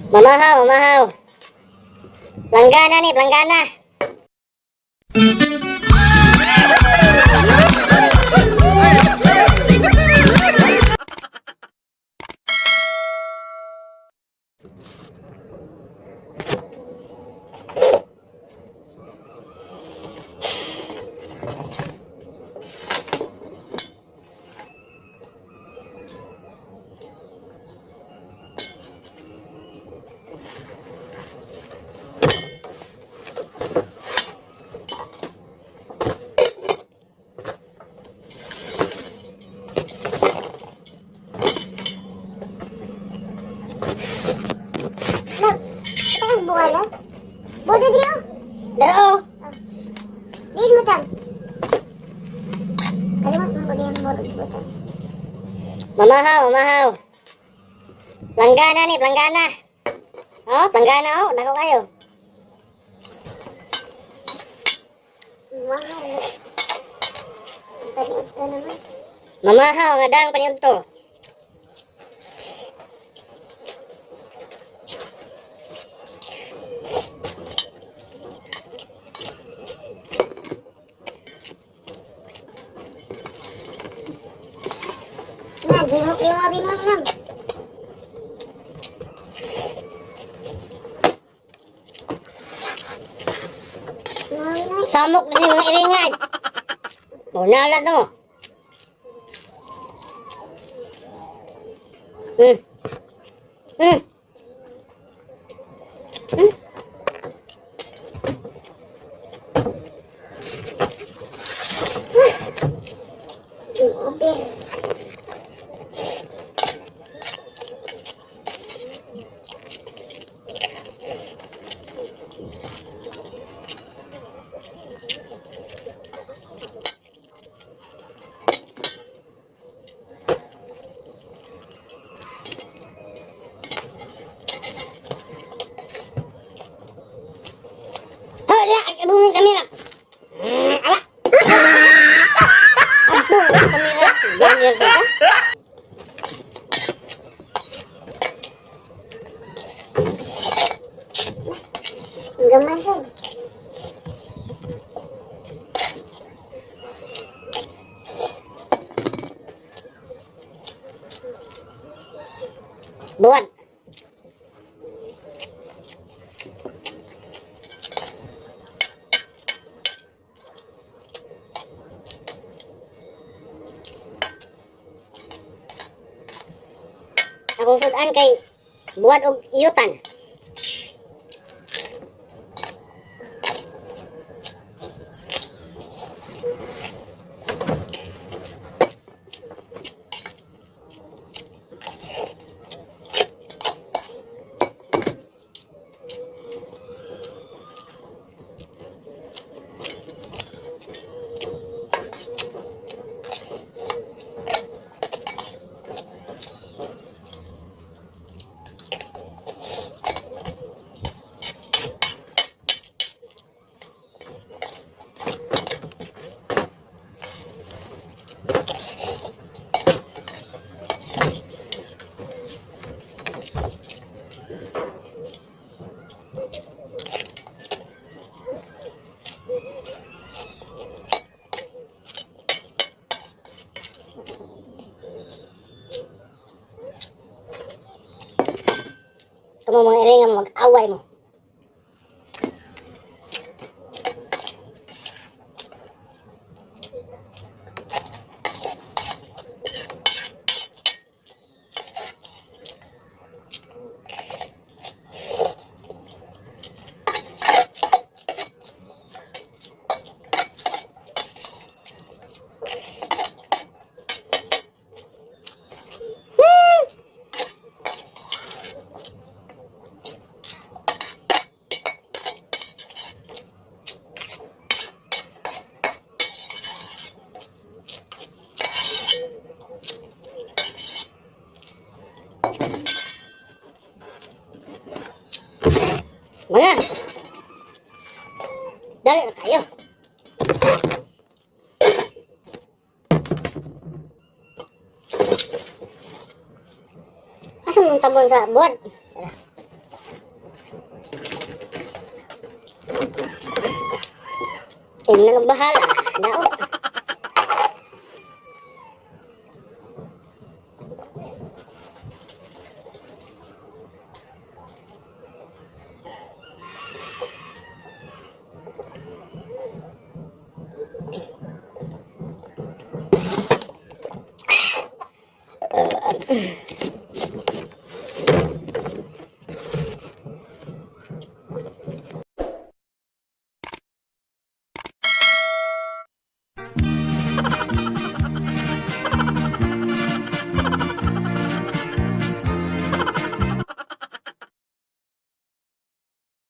Mamahaw, mamahaw. Plangana nih, Plangana. Buala? Bodo dia? Daro. Din mo tan. Kalimat mo dia bodo butan. Mamahaw, mamahaw. Plangana nih, Plangana. Oh, Plangana oh, nako kayo. Mahal. Tadi itu naman. Mamahaw nga dang paniunto. Nah, jenguk yung abin mo lang. Samok na si mga iringay. Nalat na mo. Hmm. Hmm. Hmm. Okay. Bumi kamera. Ala. Aduh, kamera. Biar susah. Gemas aja. Buat. Akong sudan kay buat og iyutan. Kamu mga iringan mag-away mo. Mana? Dali na kayo. Asa mong tabon sa buwan? Ikaw na nagbahala. Dao.